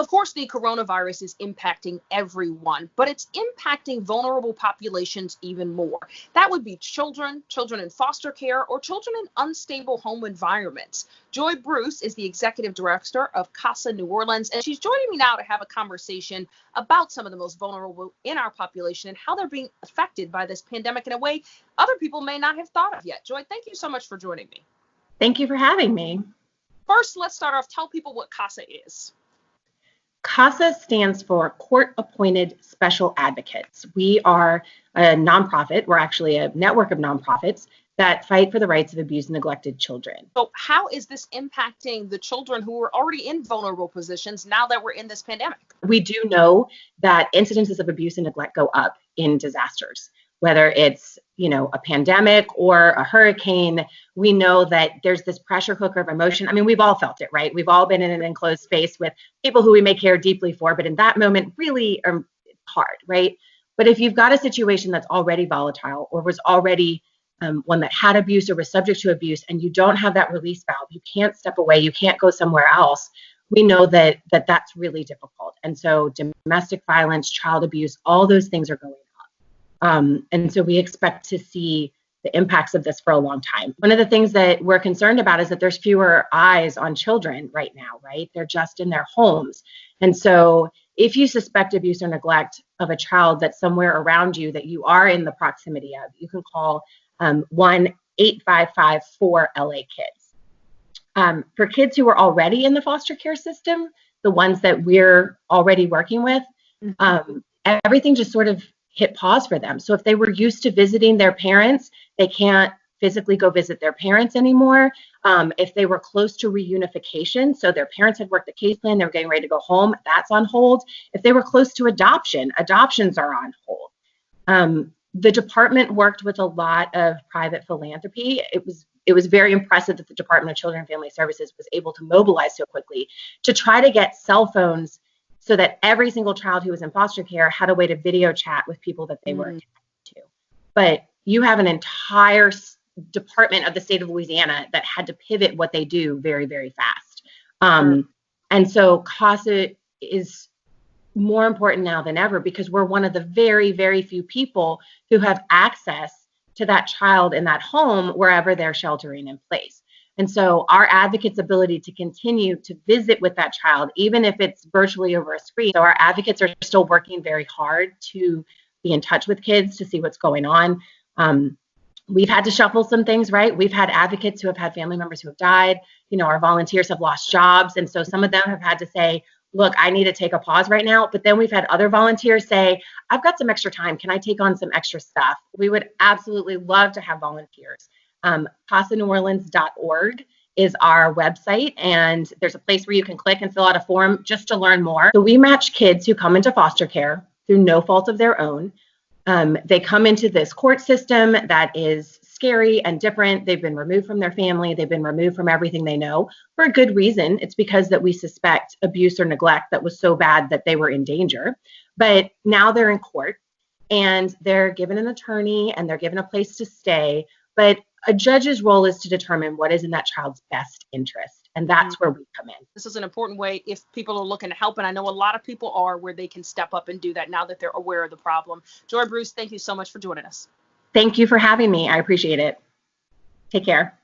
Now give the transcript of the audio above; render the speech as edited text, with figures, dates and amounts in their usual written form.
Of course, the coronavirus is impacting everyone, but it's impacting vulnerable populations even more. That would be children, children in foster care, or children in unstable home environments. Joy Bruce is the executive director of CASA New Orleans, and she's joining me now to have a conversation about some of the most vulnerable in our population and how they're being affected by this pandemic in a way other people may not have thought of yet. Joy, thank you so much for joining me. Thank you for having me. First, let's start off. Tell people what CASA is. CASA stands for Court-Appointed Special Advocates. We are a nonprofit. We're actually a network of nonprofits that fight for the rights of abused and neglected children. So how is this impacting the children who are already in vulnerable positions now that we're in this pandemic? We do know that incidences of abuse and neglect go up in disasters, whether it's, a pandemic or a hurricane. We know that there's this pressure cooker of emotion. I mean, we've all felt it, right? We've all been in an enclosed space with people who we may care deeply for, but in that moment, really hard, right? But if you've got a situation that's already volatile or was already one that had abuse or was subject to abuse, and you don't have that release valve, you can't step away, you can't go somewhere else, we know that that's really difficult. And so domestic violence, child abuse, all those things are going up. And so we expect to see the impacts of this for a long time. One of the things that we're concerned about is that there's fewer eyes on children right now, right? They're just in their homes. And so if you suspect abuse or neglect of a child that's somewhere around you that you are in the proximity of, you can call 1-855-4LA-KIDS. For kids who are already in the foster care system, the ones that we're already working with, everything just sort of hit pause for them. So if they were used to visiting their parents, they can't physically go visit their parents anymore. If they were close to reunification, so their parents had worked the case plan, they were getting ready to go home, that's on hold. If they were close to adoption, adoptions are on hold. The department worked with a lot of private philanthropy. It was very impressive that the Department of Children and Family Services was able to mobilize so quickly to try to get cell phones so that every single child who was in foster care had a way to video chat with people that they were connected to. But you have an entire department of the state of Louisiana that had to pivot what they do very, very fast. And so CASA is more important now than ever because we're one of the very, very few people who have access to that child in that home wherever they're sheltering in place. And so our advocates' ability to continue to visit with that child, even if it's virtually over a screen. So our advocates are still working very hard to be in touch with kids to see what's going on. We've had to shuffle some things, right? We've had advocates who have had family members who have died. Our volunteers have lost jobs. And so some of them have had to say, look, I need to take a pause right now. But then we've had other volunteers say, I've got some extra time. Can I take on some extra stuff? We would absolutely love to have volunteers. CASANewOrleans.org is our website, and there's a place where you can click and fill out a form just to learn more. So we match kids who come into foster care through no fault of their own. They come into this court system that is scary and different. They've been removed from their family. They've been removed from everything they know for a good reason. It's because that we suspect abuse or neglect that was so bad that they were in danger. But now they're in court and they're given an attorney and they're given a place to stay. But a judge's role is to determine what is in that child's best interest. And that's where we come in. This is an important way if people are looking to help. And I know a lot of people are where they can step up and do that now that they're aware of the problem. Joy Bruce, thank you so much for joining us. Thank you for having me. I appreciate it. Take care.